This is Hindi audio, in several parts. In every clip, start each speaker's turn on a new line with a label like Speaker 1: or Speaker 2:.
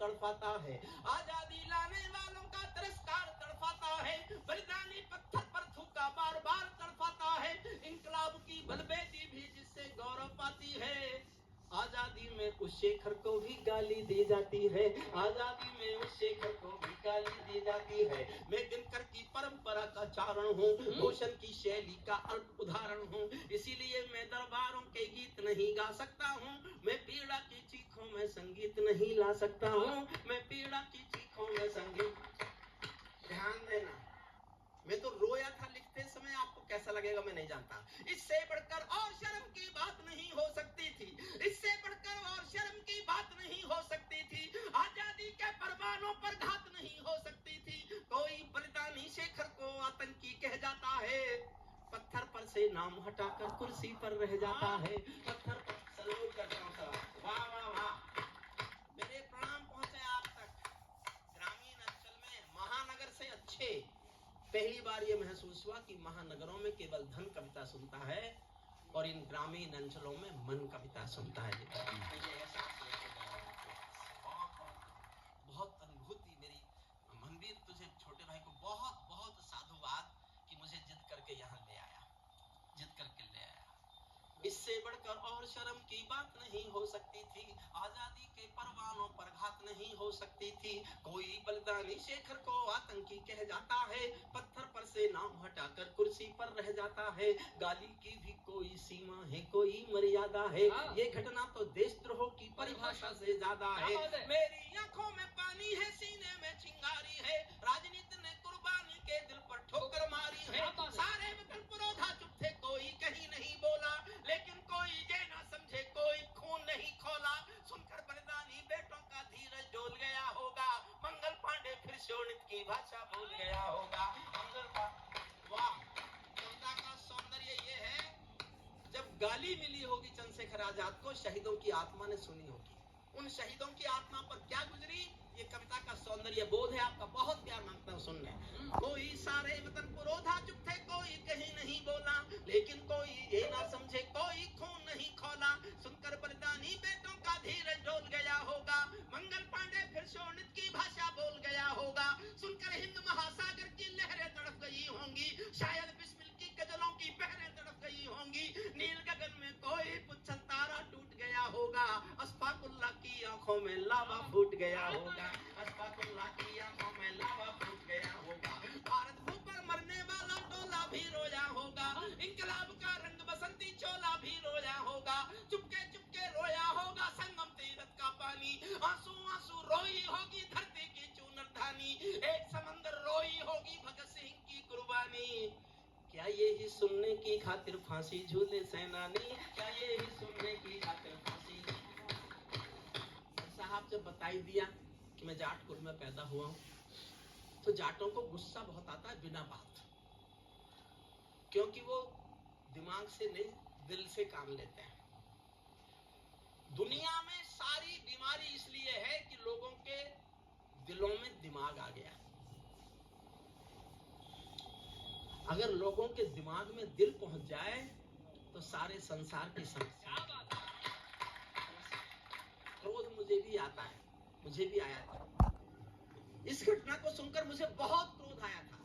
Speaker 1: तड़पाता है, आजादी लाने वालों का तिरस्कार तड़पाता है, बलिदानी पत्थर पर थूका बार बार तड़पाता है, इंकलाब की बलबेती भी जिससे गौरव पाती है। आजादी में उस शेखर को भी गाली दी जाती है, आजादी में उस शेखर को भी गाली दी जाती है। मैं दिनकर की परंपरा का चारण हूँ, भूषण की शैली का अल्प उदाहरण हूँ, इसीलिए मैं दरबारों के गीत नहीं गा सकता हूँ, मैं पीड़ा की चीखों में संगीत नहीं ला सकता हूँ, मैं पीड़ा की चीखों में संगीत। ध्यान देना, मैं तो रोया था लिखते समय, आपको कैसा लगेगा मैं नहीं जानता। इससे बढ़कर और शर्म की बात नहीं हो सकती थी, इससे बढ़कर और शर्म की बात नहीं हो सकती थी, आजादी के परवानों पर घात नहीं हो सकती थी। कोई बलिदानी शेखर को आतंकी कह जाता है, पत्थर पर से नाम हटाकर कुर्सी पर रह जाता है, पत्थर पर सलूट करता हूं। वाह वाह वाह, मेरे प्रणाम पहुंचे आप तक। ग्रामीण अंचल में महानगर से अच्छे पहली बार ये महसूस हुआ कि महानगरों में केवल धन कविता सुनता है और इन ग्रामीण अंचलों में मन कविता सुनता है। बहुत अनुभूति मेरी। मनवीर, तुझे छोटे भाई को बहुत बहुत साधुवाद कि मुझे जिद करके यहाँ ले आया, जिद करके ले आया। इससे बढ़कर और शर्म की बात नहीं हो सकती थी, आजादी के परवानों पर घात नहीं हो सकती थी। कोई बलिदानी शेखर को आतंकी कह जाता है, पत्थर पर से नाम हटाकर कुर्सी पर रह जाता है। गाली की भी कोई सीमा है, कोई मर्यादा है, ये घटना तो देशद्रोह की परिभाषा से ज्यादा है। मेरी आंखों में पानी है, सीने में चिंगारी है, राजनीति ने कुर्बानी के दिल पर ठोकर मारी है। सारे वतन पुरोधा चुप थे, कोई कहीं नहीं बोला, लेकिन कोई ये ना समझे कोई खून नहीं खोला। सुनकर बलिदानी बेटों का धीरज डोल गया होगा, मंगल पांडे फिर शोणित की भाषा भूल गया होगा। वाह, कविता का सौंदर्य ये है, जब गाली मिली होगी चंद्रशेखर आजाद को, शहीदों की आत्मा ने सुनी होगी, उन शहीदों की आत्मा पर क्या गुजरी, ये कविता का सौंदर्य बोध है। आपका बहुत प्यार मांगता हूँ सुनने। कोई सारे वतन पुरोधा चुप थे, कोई कहीं नहीं बोला, लेकिन कोई ये ना समझे कोई खून नहीं खोला। सुनकर बलिदानी बेटों का धीरज डोल गया होगा, मंगल पांडे फिर शोणित की भाषा बोल गया होगा। सुनकर हिंद महासागर की लहरें तड़प गई होंगी, शायद बिस्मिल की गजलों की बहरें तड़प गई होंगी। नील गगन में कोई पुच्छल तारा टूट गया होगा, अशफाकुल्लाह की आंखों में लावा फूट गया होगा, अशफाकुल्लाह की आंखों में लावा फूट गया होगा। भारत भूख पर मरने वाला टोला भी रोया होगा, इंकलाब का रंग बसंती चोला भी रोया होगा। चुपके चुपके रोया होगा संगम तीरथ का पानी, आंसू आंसू रोई होगी धरती की चूनरधानी, एक समंदर रोई होगी भगत सिंह की कुर्बानी। क्या ये ही सुनने की खातिर फांसी झूले सेनानी, क्या ये ही सुनने की खातिर फांसी। साहब जब बताई दिया कि मैं जाट कुल में पैदा हुआ हूं, तो जाटों को गुस्सा बहुत आता है बिना बात, क्योंकि वो दिमाग से नहीं दिल से काम लेते हैं। दुनिया में सारी बीमारी इसलिए है कि लोगों के दिलों में दिमाग आ गया। अगर लोगों के दिमाग में दिल पहुंच जाए तो सारे संसार की समस्या। क्रोध मुझे भी आता है, मुझे भी आया था। इस घटना को सुनकर मुझे बहुत क्रोध आया था।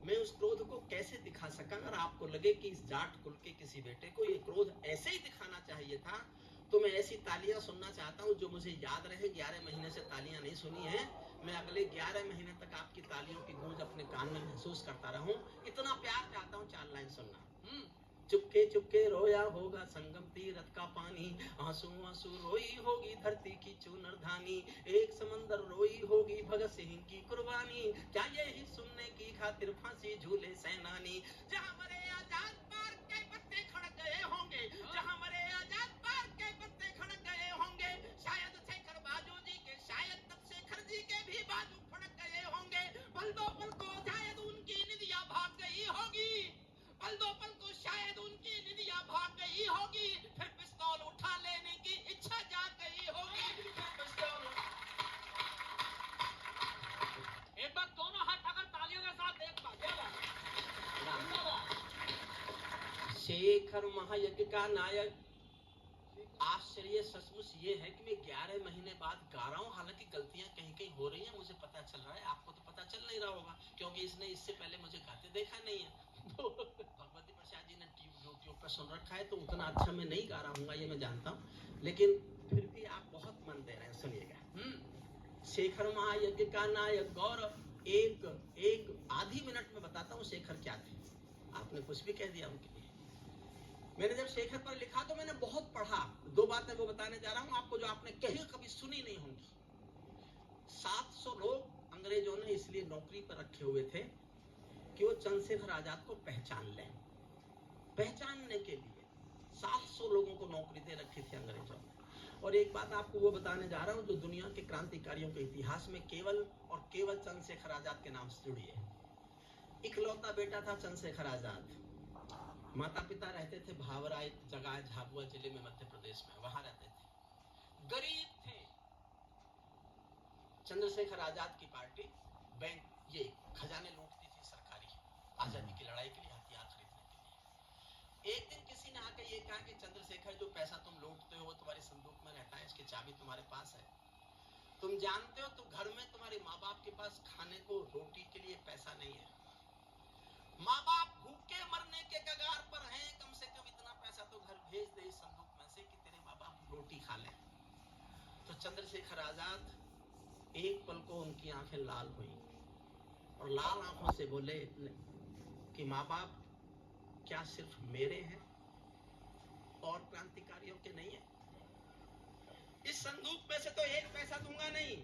Speaker 1: मैं उस क्रोध को कैसे दिखा सका। अगर आपको लगे कि इस जाट कुल के किसी बेटे को ये क्रोध ऐसे ही दिखाना चाहिए था, तो मैं ऐसी तालियां सुनना चाहता हूं जो मुझे याद रहे। 11 महीने से तालियां नहीं सुनी है, मैं अगले 11 महीने तक आपकी तालियों की गूंज अपने कान में महसूस करता रहूं। इतना प्यार चाहता हूं, 4 लाइन सुनना। चुपके चुपके रोया होगा संगम तीरथ का पानी, आंसू आंसू रोई होगी धरती की चूनरधानी, एक समंदर रोई होगी भगत सिंह की कुर्बानी, क्या यही सुनने की खातिर फांसी झूले सेनानी। जहां मरे आजाद पार्क के पत्ते खड़क गए होंगे, जहां मरे आजाद पार्क के पत्ते खड़क गए होंगे, शायद शेखर बाजू जी के, शायद तब शेखर जी के भी बाजू फड़क गए होंगे। पल दो पल को शायद उनकी निदिया भाग गई होगी, पल दो पल को शायद उनकी निदिया भाग गई होगी, फिर पिस्तौल उठा लेने की इच्छा जाग गई होगी।
Speaker 2: एक बार दोनों हाथ उठाकर तालियों के साथ एक बार
Speaker 1: शेखर महायज्ञ का नायक आश्चर्य सचमुच ये है कि मैं 11 महीने बाद गा रहा हूँ, हालांकि गलतियां कहीं कहीं हो रही हैं, मुझे पता चल रहा है, आपको तो पता चल नहीं रहा होगा क्योंकि इसने इससे पहले मुझे गाते देखा नहीं है। तो भगवती प्रसाद जी ने यूट्यूब पर सुन रखा है, तो उतना अच्छा मैं नहीं गा रहा हूँ ये मैं जानता हूँ, लेकिन फिर भी आप बहुत मन दे रहे हैं, सुनिएगा। शेखर महायज्ञ का नायक गौरव, एक आधी मिनट में बताता हूँ शेखर क्या थे। आपने कुछ भी कह दिया उनके लिए। मैंने जब शेखर पर लिखा तो मैंने बहुत पढ़ा, दो बातें वो बताने जा रहा हूँ आपको जो आपने कहीं कभी सुनी नहीं होंगी। 700 लोग अंग्रेजों ने इसलिए नौकरी पर रखे हुए थे कि वो चंद्रशेखर आजाद को पहचान लें। पहचानने के लिए 700 लोगों को नौकरी दे रखी थी अंग्रेजों ने। और एक बात आपको वो बताने जा रहा हूँ जो दुनिया के क्रांतिकारियों के इतिहास में केवल और केवल चंद्रशेखर आजाद के नाम से जुड़ी है। इकलौता बेटा था चंद्रशेखर आजाद। माता पिता रहते थे भावरा, एक जगह है झाबुआ जिले में मध्य प्रदेश में, वहां रहते थे, गरीब थे। चंद्रशेखर आजाद की पार्टी बैंक ये खजाने लूटती थी सरकारी, आजादी की लड़ाई के लिए हथियार खरीदने के लिए। एक दिन किसी ने आकर ये कहा कि चंद्रशेखर जो पैसा तुम लूटते हो वो तुम्हारी संदूक में रहता है, इसकी चाबी तुम्हारे पास है, तुम जानते हो तो घर में तुम्हारे माँ बाप के पास खाने को रोटी के लिए पैसा नहीं है, माँ बाप भूखे मरने के कगार पर हैं, कम से कम इतना पैसा तो घर भेज दे इस संदूक में से कि तेरे माँ बाप रोटी खा लें। तो चंद्रशेखर आजाद एक पल को उनकी आंखें लाल हुई और लाल आंखों से बोले कि माँ बाप क्या सिर्फ मेरे हैं और क्रांतिकारियों के नहीं है? इस संदूक में से तो एक पैसा दूंगा नहीं,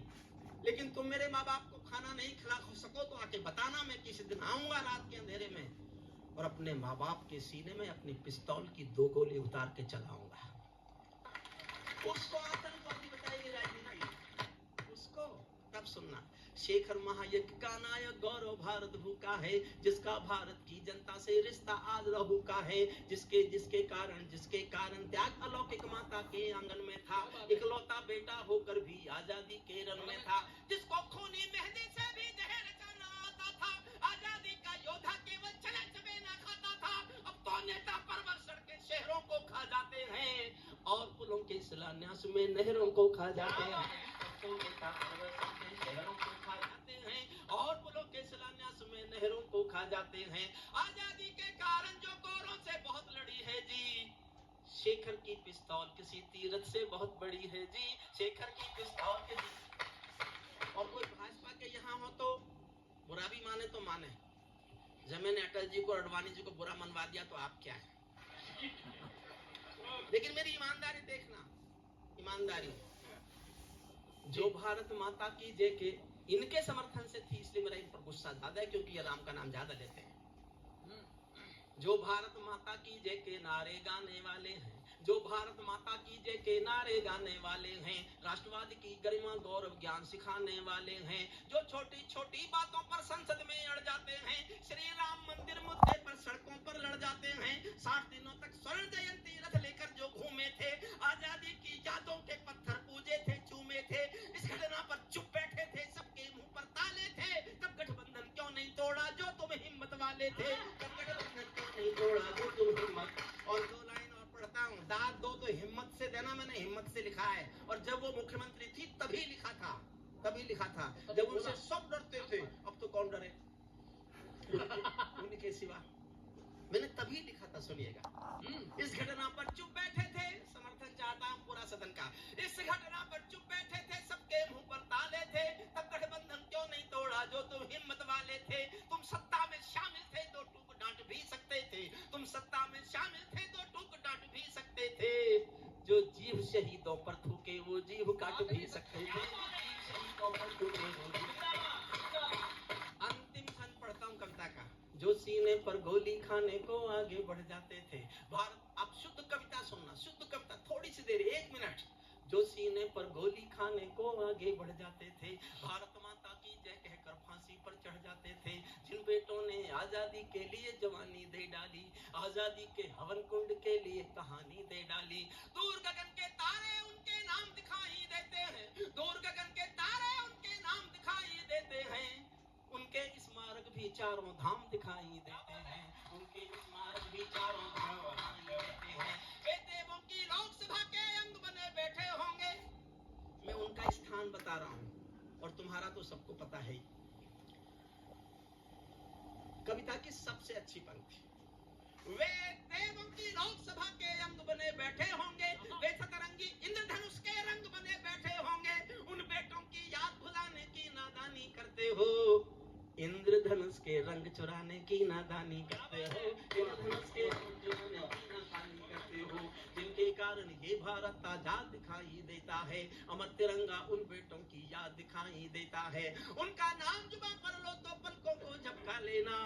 Speaker 1: लेकिन तुम मेरे माँ बाप को खाना नहीं खिला सको तो आके बताना, मैं किसी दिन आऊंगा रात के अंधेरे में और अपने माँ बाप के सीने में अपनी पिस्तौल की 2 गोली उतार के चलाऊंगा। उसको आतंकवादी बताएगी राजनीति, उसको तब सुनना। शेखर महायज्ञ का नायक गौरव भारत भूखा है, जिसका भारत की जनता से रिश्ता आज रहू का है, जिसके कारण त्याग अलौकिक माता के आंगन में था, इकलौता बेटा होकर भी आजादी के रन में था, जिसको खूनी मेहंदी से भी जहर जाना आता था, आजादी का योद्धा केवल चले चबे ना खाता था। अब तो नेता परवर के शहरों को खा जाते हैं और पुलों के शिलान्यास में नहरों को खा जाते हैं, शहरों को खा जाते हैं और पुलों के शिलान्यास में नहरों को खा जाते हैं। आजादी के कारण जो गौरों से बहुत लड़ी है जी, शेखर की पिस्तौल किसी तीरथ से बहुत बड़ी है जी, शेखर की पिस्तौल किसी। और कोई भाजपा के यहाँ हो तो बुरा भी माने तो माने, जब मैंने अटल जी को अडवाणी जी को बुरा मनवा दिया तो आप क्या है, लेकिन मेरी ईमानदारी देखना, ईमानदारी। जो भारत माता की जय के इनके समर्थन से थी, इसलिए मेरा इन पर गुस्सा ज्यादा है क्योंकि ये राम का नाम ज्यादा लेते हैं। जो भारत माता की जय के नारे गाने वाले हैं, जो भारत माता की जय के नारे गाने वाले हैं, राष्ट्रवाद की गरिमा गौरव ज्ञान सिखाने वाले हैं, जो छोटी छोटी बातों पर संसद में अड़ जाते हैं, श्री राम मंदिर मुद्दे पर सड़कों पर लड़ जाते हैं, 60 दिनों तक स्वर्ण जयंती रथ लेकर जो घूमे थे, आजादी की यादों के पत्थर पूजे थे, चूमे थे, इस घटना पर चुप बैठे थे, सबके मुंह पर ताले थे, तब गठबंधन क्यों नहीं तोड़ा जो तुम हिम्मत वाले थे, तब गठबंधन क्यों नहीं तोड़ा जो तुम हिम्मत। और 2 लाइन और पढ़ता हूँ, दाद दो तो हिम्मत से देना, मैंने हिम्मत से लिखा है, और जब वो मुख्यमंत्री थी तभी लिखा था, जब उनसे सब डरते थे, अब तो कौन डरे उनके सिवा, मैंने तभी लिखा था, सुनिएगा। इस घटना पर चुप बैठे थे, समर्थन चाहता हूं पूरा सदन का, इस घटना पर चुप बैठे थे, सबके मुंह पर ताले थे, तब गठबंधन क्यों नहीं तोड़ा जो तुम हिम्मत वाले थे, तुम सत्ता में शामिल थे तो टूक डांट भी सकते थे, तुम सत्ता में शामिल थे तो टूक डांट भी सकते थे, जो जीभ शहीदों पर थूके वो जीभ काट भी सकते थे, शहीदों पर थूके वो अंतिम खंड पढ़ता हूं कविता का, जो सीने पर गोली खाने को आगे बढ़ जाते थे, भारत, आप शुद्ध कविता सुनना, शुद्ध कविता, थोड़ी सी देर, 1 मिनट, जो सीने पर गोली खाने को आगे बढ़ जाते थे, भारत माता की जय कहकर फांसी पर चढ़ जाते थे, जिन बेटों ने आजादी के लिए जवानी दे डाली, आजादी के हवन कुंड के लिए कहानी दे डाली, दूर गगन के तारे उनके नाम दिखाई देते हैं, दूर गगन के तारे उनके नाम दिखाई देते हैं, उनके स्मारक भी चारों धाम दिखाई देते हैं, उनके स्मारक भी चारों धाम दिखाई देते हैं, वे देवों की लोकसभा के अंग का स्थान बता रहा हूं, और तुम्हारा तो सबको पता है ही। कविता की सबसे अच्छी पंक्ति, वे देवों की लोकसभा के अंग बने बैठे होंगे, वे सतरंगी इंद्रधनुष के रंग बने बैठे होंगे, उन बेटों की याद भुलाने की नादानी करते हो, इंद्रधनुष के रंग चुराने की नादानी करते हो, इंद्रधनुष के रंग चुराने की नादानी करते हो, जिनके कारण ये भारत आजाद दिखाई देता है, अमर तिरंगा उन बेटों की याद दिखाई देता है, उनका नाम जुबान पर लो तो पलकों को झपका लेना,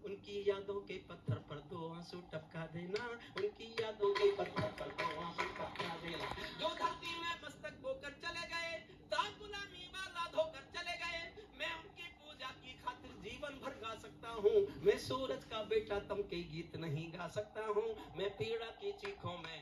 Speaker 1: उनकी यादों के पत्थर पर दो आंसू टपका देना, उनकी यादों के पत्थर पर दो आंसू टपका देना, जो धरती में मस्तक बोकर चले गए, दाग गुलामी वाला धोकर चले गए, मैं उनकी पूजा की खातिर जीवन भर गा सकता हूँ, मैं सूरज का बेटा तुम के गीत नहीं गा सकता हूँ, मैं पीड़ा की चीखों में